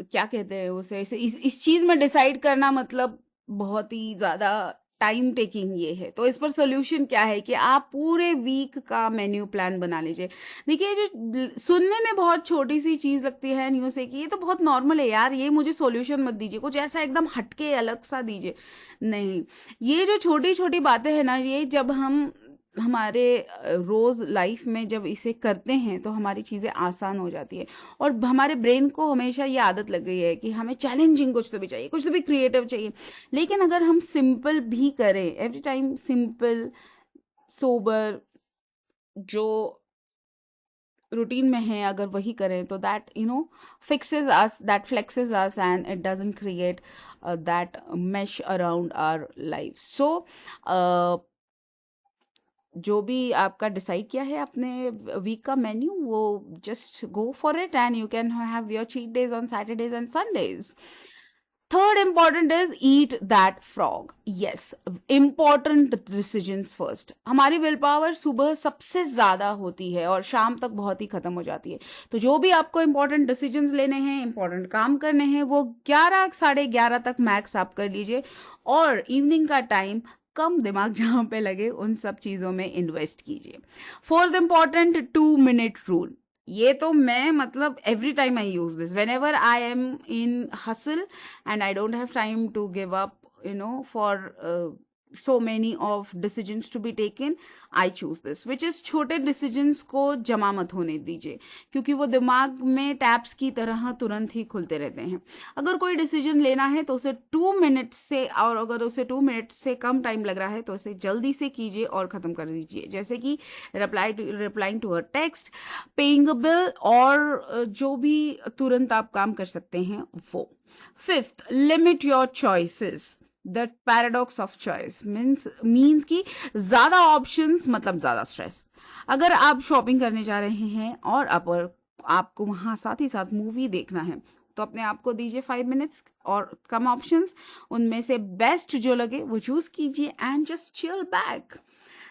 A: क्या कहते हैं उसे, इस चीज में डिसाइड करना मतलब बहुत ही ज्यादा टाइम टेकिंग ये है। तो इस पर सोल्यूशन क्या है कि आप पूरे वीक का मेन्यू प्लान बना लीजिए। देखिए, जो सुनने में बहुत छोटी सी चीज लगती है न्यूज से कि ये तो बहुत नॉर्मल है यार, ये मुझे सोल्यूशन मत दीजिए, कुछ ऐसा एकदम हटके अलग सा दीजिए। नहीं, ये जो छोटी छोटी बातें हैं ना, ये जब हम हमारे रोज लाइफ में जब इसे करते हैं तो हमारी चीजें आसान हो जाती है। और हमारे ब्रेन को हमेशा ये आदत लग गई है कि हमें चैलेंजिंग कुछ तो भी चाहिए, कुछ तो भी क्रिएटिव चाहिए। लेकिन अगर हम सिंपल भी करें, एवरी टाइम सिंपल सोबर जो रूटीन में है, अगर वही करें तो that fixes us, that flexes us and it doesn't create that mesh around our life. So जो भी आपका डिसाइड किया है अपने वीक का मेन्यू, वो just go for it and you can have your cheat days on Saturdays and Sundays. Third important is eat that frog. Yes, important decisions first. हमारी will power सुबह सबसे ज्यादा होती है और शाम तक बहुत ही खत्म हो जाती है। तो जो भी आपको इम्पॉर्टेंट डिसीजंस लेने हैं, इम्पॉर्टेंट काम करने हैं, वो 11 साढ़े 11 तक मैक्स आप कर लीजिए और इवनिंग का टाइम कम दिमाग जहां पे लगे उन सब चीजों में इन्वेस्ट कीजिए। Fourth important 2-minute rule. ये तो मैं मतलब every time I use this whenever I am in hustle and I don't have time to give up for so many of decisions to be taken. I choose this, which is छोटे decisions को जमा मत होने दीजिए, क्योंकि वो दिमाग में टैप्स की तरह तुरंत ही खुलते रहते हैं। अगर कोई डिसीजन लेना है तो उसे 2 मिनट से, और अगर उसे 2 मिनट से कम टाइम लग रहा है तो उसे जल्दी से कीजिए और खत्म कर दीजिए, जैसे कि replying to a text, paying a bill और जो भी तुरंत आप काम कर सकते हैं वो। Fifth, limit your choices. The paradox of choice means कि ज्यादा ऑप्शंस मतलब ज्यादा स्ट्रेस। अगर आप शॉपिंग करने जा रहे हैं और आपको वहां साथ ही साथ मूवी देखना है, तो अपने आप को दीजिए 5 मिनट्स और कम ऑप्शंस, उनमें से बेस्ट जो लगे वो चूज कीजिए and just chill back.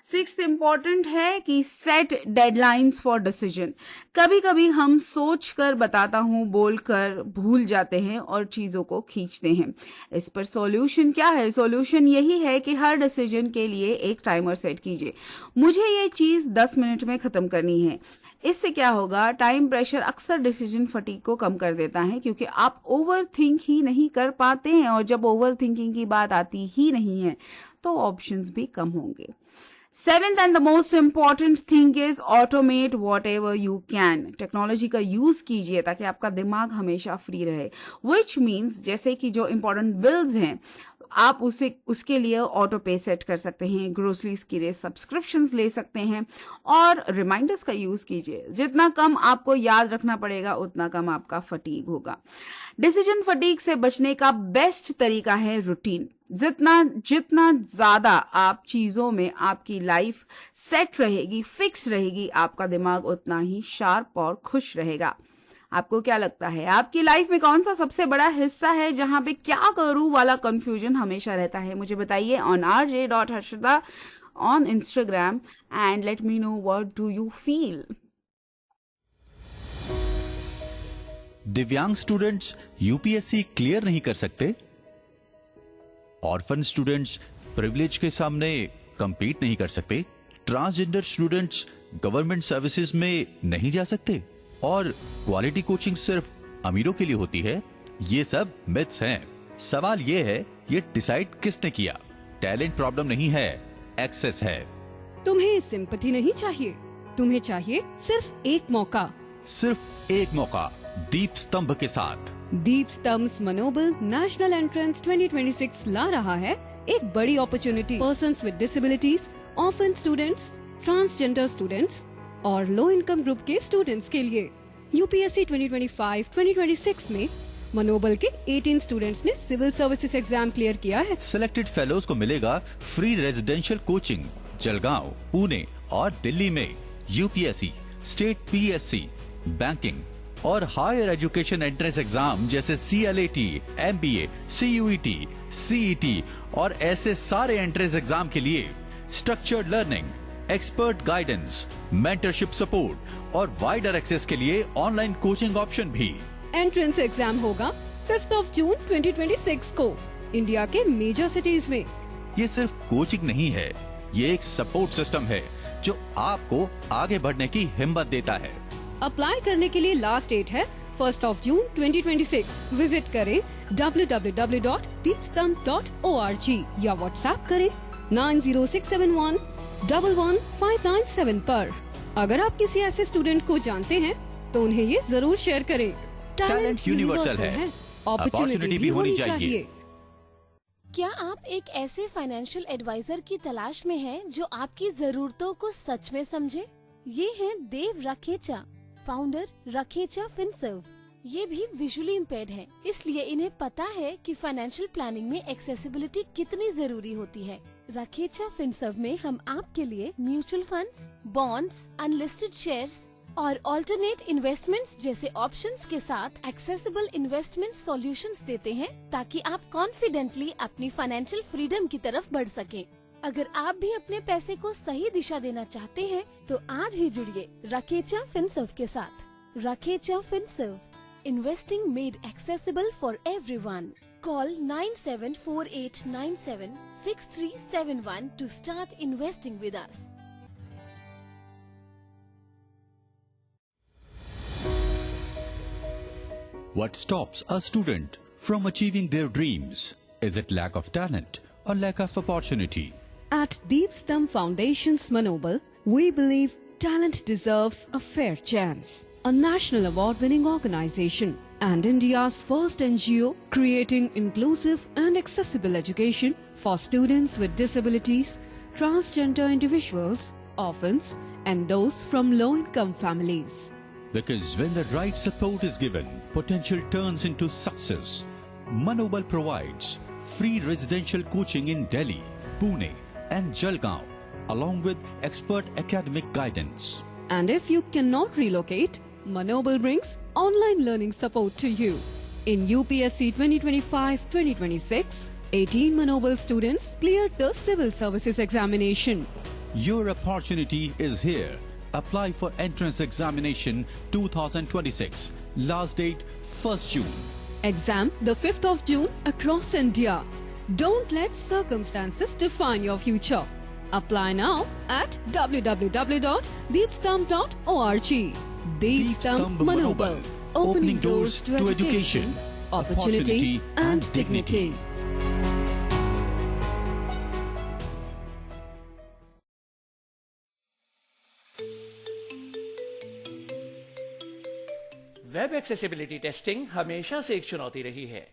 A: Sixth important है कि सेट डेडलाइंस फॉर डिसीजन। कभी कभी हम सोच कर, बताता हूँ बोलकर भूल जाते हैं और चीजों को खींचते हैं। इस पर सॉल्यूशन क्या है? सॉल्यूशन यही है कि हर डिसीजन के लिए एक टाइमर सेट कीजिए। मुझे ये चीज 10 मिनट में खत्म करनी है। इससे क्या होगा? टाइम प्रेशर अक्सर डिसीजन फटीग को कम कर देता है, क्योंकि आप ओवर थिंक ही नहीं कर पाते हैं, और जब ओवर थिंकिंग की बात आती ही नहीं है तो ऑप्शंस भी कम होंगे। Seventh and the most important thing is automate what ever you can. Technology का यूज कीजिए ताकि आपका दिमाग हमेशा फ्री रहे, विच मीन्स जैसे कि जो इंपॉर्टेंट बिल्स हैं आप उसके लिए ऑटो पे सेट कर सकते हैं, ग्रोसरीज के लिए सब्सक्रिप्शंस ले सकते हैं, और रिमाइंडर्स का यूज कीजिए। जितना कम आपको याद रखना पड़ेगा उतना कम आपका फटीग होगा। डिसीजन फटीग से बचने का बेस्ट तरीका है रूटीन। जितना ज्यादा आप चीजों में आपकी लाइफ सेट रहेगी, फिक्स रहेगी, आपका दिमाग उतना ही शार्प और खुश रहेगा। आपको क्या लगता है, आपकी लाइफ में कौन सा सबसे बड़ा हिस्सा है जहां पे क्या करूं वाला कंफ्यूजन हमेशा रहता है? मुझे बताइए on rj.harshada on Instagram and let me know what do you feel.
G: दिव्यांग स्टूडेंट्स यूपीएससी क्लियर नहीं कर सकते? ऑर्फन स्टूडेंट्स प्रिविलेज के सामने compete नहीं कर सकते? ट्रांसजेंडर स्टूडेंट्स गवर्नमेंट सर्विसेज में नहीं जा सकते? और क्वालिटी कोचिंग सिर्फ अमीरों के लिए होती है? ये सब मिथ्स हैं। सवाल ये है, ये डिसाइड किसने किया? टैलेंट प्रॉब्लम नहीं है, एक्सेस है।
H: तुम्हें सिंपैथी नहीं चाहिए, तुम्हें चाहिए सिर्फ एक मौका।
G: सिर्फ एक मौका, दीप स्तंभ के साथ।
H: दीप स्तंभ मनोबल नेशनल एंट्रेंस 2026 ला रहा है एक बड़ी opportunity persons with disabilities, orphan students, transgender students और लो इनकम ग्रुप के स्टूडेंट्स के लिए। यूपीएससी 2025-2026 में मनोबल के 18 स्टूडेंट्स ने सिविल सर्विसेज एग्जाम क्लियर किया है।
G: सिलेक्टेड फेलोज को मिलेगा free residential coaching Jalgaon, Pune और दिल्ली में। यूपीएससी, स्टेट पीएससी, बैंकिंग और हायर एजुकेशन एंट्रेंस एग्जाम जैसे CLAT, MBA, CUET, CET और ऐसे सारे एंट्रेंस एग्जाम के लिए structured learning, expert guidance, mentorship support और वाइडर एक्सेस के लिए ऑनलाइन कोचिंग ऑप्शन भी।
H: एंट्रेंस एग्जाम होगा 5 जून 2026 को इंडिया के मेजर सिटीज में।
G: ये सिर्फ कोचिंग नहीं है, ये एक सपोर्ट सिस्टम है जो आपको आगे बढ़ने की हिम्मत देता है।
H: अप्लाई करने के लिए लास्ट डेट है 1 जून 2026। विजिट करें www.deepstump.org या व्हाट्सएप करें 9067111597 पर। अगर आप किसी ऐसे स्टूडेंट को जानते हैं तो उन्हें ये जरूर शेयर करें।
G: टैलेंट यूनिवर्सल है,
H: अपॉर्चुनिटी भी होनी चाहिए।
I: क्या आप एक ऐसे फाइनेंशियल एडवाइजर की तलाश में हैं जो आपकी जरूरतों को सच में समझे? ये हैं देव रखेचा, फाउंडर रखेचा फिनसर्व। ये भी विजुअली इम्पेयर्ड है, इसलिए इन्हें पता है कि फाइनेंशियल प्लानिंग में एक्सेसिबिलिटी कितनी जरूरी होती है। रखेचा फिनसर्व में हम आपके लिए mutual funds, bonds, unlisted shares और ऑल्टरनेट इन्वेस्टमेंट्स जैसे ऑप्शंस के साथ एक्सेसिबल इन्वेस्टमेंट सॉल्यूशंस देते हैं, ताकि आप कॉन्फिडेंटली अपनी फाइनेंशियल फ्रीडम की तरफ बढ़ सकें। अगर आप भी अपने पैसे को सही दिशा देना चाहते हैं तो आज ही जुड़िए रखेचा फिनसर्व के साथ। Rakhecha Finserv, investing made accessible for everyone. Call 9748976371 to start investing with us.
G: What stops a student from achieving their dreams? Is it lack of talent or lack of opportunity?
H: At Deep Stump Foundation's Manobal, we believe talent deserves a fair chance. A national award-winning organization and India's first NGO creating inclusive and accessible education for students with disabilities, transgender individuals, orphans, and those from low-income families.
G: Because when the right support is given, potential turns into success. Manobal provides free residential coaching in Delhi, Pune, and Jalgaon, along with expert academic guidance.
H: And if you cannot relocate, Manobal brings online learning support to you. In UPSC 2025-2026, 18 Manobal students cleared the civil services examination.
G: Your opportunity is here. Apply for entrance examination 2026. Last date 1st June.
H: Exam the 5th of June across India. Don't let circumstances define your future. Apply now at www.deepstamp.org. Deepstamp Manobal. Opening doors to education, opportunity and dignity.
J: Web accessibility testing हमेशा से एक चुनौती रही है,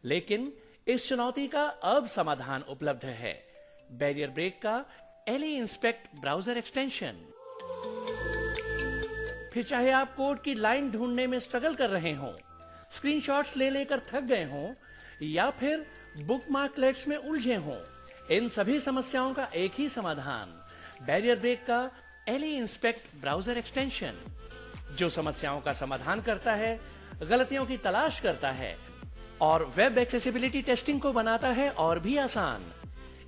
J: लेकिन इस चुनौती का अब समाधान उपलब्ध है। बैरियर ब्रेक का एली इंस्पेक्ट ब्राउजर एक्सटेंशन। फिर चाहे आप कोड की लाइन ढूंढने में स्ट्रगल कर रहे हों, स्क्रीनशॉट्स ले लेकर थक गए हों, या फिर बुकमार्कलेट्स में उलझे हों, इन सभी समस्याओं का एक ही समाधान, बैरियर ब्रेक का एली इंस्पेक्ट ब्राउजर एक्सटेंशन, जो समस्याओं का समाधान करता है, गलतियों की तलाश करता है और वेब एक्सेसिबिलिटी टेस्टिंग को बनाता है और भी आसान।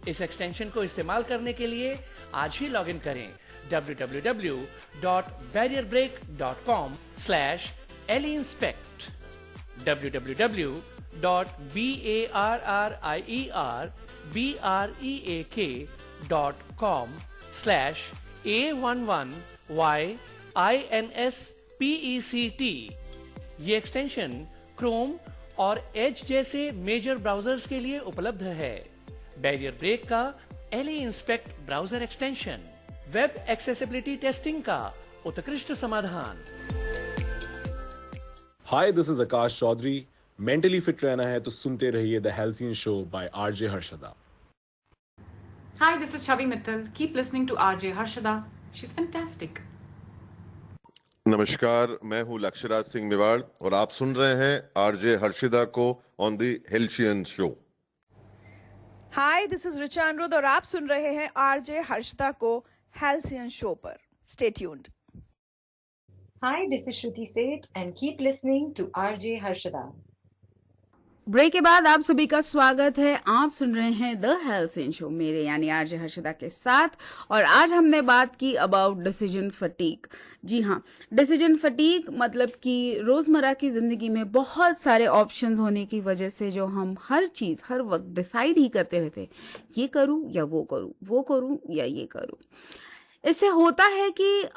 J: इस एक्सटेंशन को इस्तेमाल करने के लिए आज ही लॉगिन करें www.barrierbreak.com/leinspect www.barrierbreak.com/A11YINSPECT। ये एक्सटेंशन क्रोम और एज जैसे मेजर ब्राउजर्स के लिए उपलब्ध है। बैरियर ब्रेक का Ally Inspect browser extension, web accessibility testing का उत्कृष्ट समाधान।
B: Hi, this is Akash Chaudhary. Mentally fit रहना है तो सुनते रहिए the Halcyon show by RJ Harshada.
C: Hi, this is Chavi Mittal. Keep listening to RJ Harshada. She's fantastic.
D: नमस्कार, मैं हूं लक्ष्यराज सिंह मेवाड़ और आप सुन रहे हैं आरजे हर्षिदा को on the halcyon show.
E: Hi, this is Richa Anurodh और आप सुन रहे हैं आरजे हर्षदा को हेल्सियन शो पर। Stay tuned.
F: Hi, this is Shruti Seth and keep listening to RJ Harshada.
A: Break के बाद आप सभी का स्वागत है। आप सुन रहे हैं द हेल्सियन शो मेरे यानी आरजे हर्षदा के साथ, और आज हमने बात की अबाउट डिसीजन फटीग। जी हाँ, डिसीजन फटीग मतलब कि रोजमर्रा की जिंदगी में बहुत सारे ऑप्शंस होने की वजह से जो हम हर चीज हर वक्त डिसाइड ही करते रहते, ये करूं या वो करूं, वो करूं या ये करूं। इससे होता है कि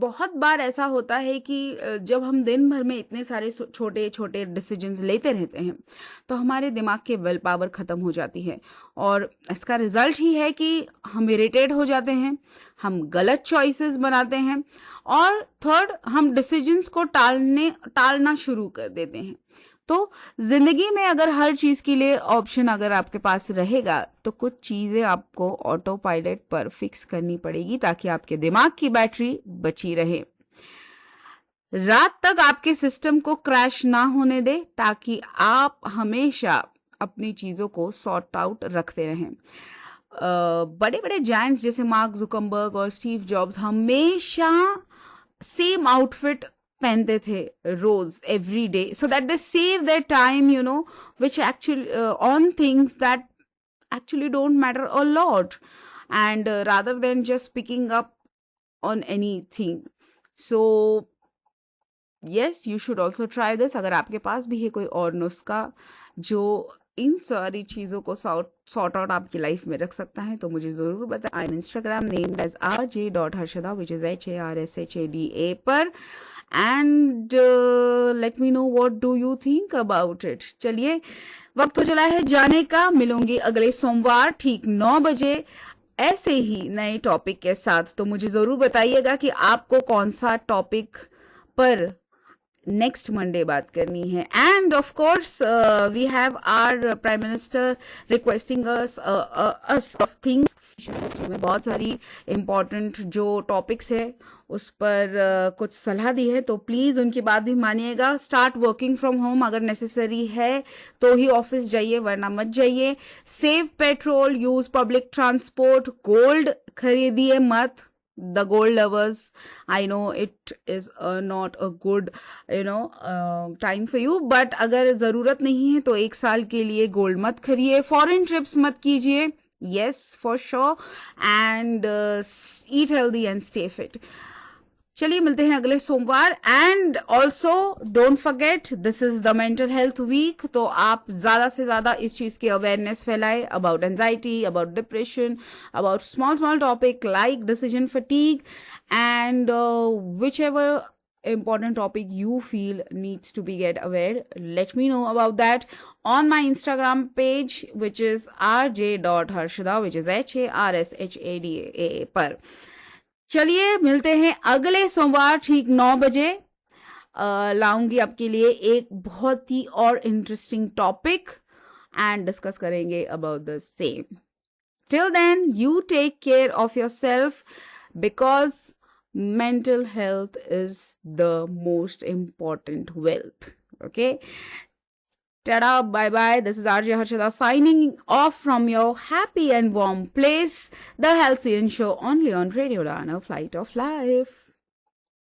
A: बहुत बार ऐसा होता है कि जब हम दिन भर में इतने सारे छोटे छोटे डिसीजंस लेते रहते हैं तो हमारे दिमाग की विल पावर ख़त्म हो जाती है, और इसका रिजल्ट ही है कि हम इरिटेट हो जाते हैं, हम गलत चॉइसेस बनाते हैं, और थर्ड हम डिसीजंस को टालना शुरू कर देते हैं। तो जिंदगी में अगर हर चीज के लिए ऑप्शन अगर आपके पास रहेगा तो कुछ चीजें आपको ऑटो पायलट पर फिक्स करनी पड़ेगी ताकि आपके दिमाग की बैटरी बची रहे, रात तक आपके सिस्टम को क्रैश ना होने दे, ताकि आप हमेशा अपनी चीजों को सॉर्ट आउट रखते रहें। बड़े बड़े जायंट्स जैसे मार्क जुकरबर्ग और स्टीव जॉब्स हमेशा सेम आउटफिट पहनते थे रोज, every day, so that they save their time, which actually on things that actually don't matter a lot, and rather than just picking up on anything. So yes, you should also try this. अगर आपके पास भी है कोई और नुस्खा जो इन सारी चीजों को सॉर्ट आउट आपकी लाइफ में रख सकता है तो मुझे जरूर बताएं। I am Instagram named as rj.harshada which is HARSHADA पर, and let me know what do you think about it. चलिए, वक्त हो चला है जाने का। मिलूंगी अगले सोमवार ठीक 9 बजे ऐसे ही नए टॉपिक के साथ। तो मुझे जरूर बताइएगा कि आपको कौन सा टॉपिक पर नेक्स्ट मंडे बात करनी है। And of course we have our prime minister requesting us of things. बहुत सारी इम्पोर्टेंट जो टॉपिक्स है उस पर कुछ सलाह दी है, तो प्लीज उनकी बात भी मानिएगा। स्टार्ट वर्किंग फ्रॉम होम, अगर नेसेसरी है तो ही ऑफिस जाइए, वरना मत जाइए। Save petrol, use public transport, gold खरीदिए मत। The gold lovers, I know it is not a good time for you, but अगर जरूरत नहीं है तो 1 साल के लिए गोल्ड मत खरीदिए। फॉरेन ट्रिप्स मत कीजिए, Yes, for sure. And eat healthy and stay fit. चलिए मिलते हैं अगले सोमवार. And also don't forget this is the mental health week. तो आप ज्यादा से ज्यादा इस चीज की अवेयरनेस फैलाए about anxiety, about depression, about small topic like decision fatigue, and which ever important topic you feel needs to be get aware, let me know about that on my Instagram page, which is rj.harshada, which is HARSHADA पर. चलिए मिलते हैं अगले सोमवार ठीक 9 बजे. लाऊंगी आपके लिए एक बहुत ही और इंटरेस्टिंग टॉपिक एंड डिस्कस करेंगे about the same. Till then you take care of yourself because mental health is the most important wealth. Okay, tada, bye bye. This is RJ Harshada signing off from your happy and warm place, the Halcyon Show, only on Radio Dana, Flight of Life.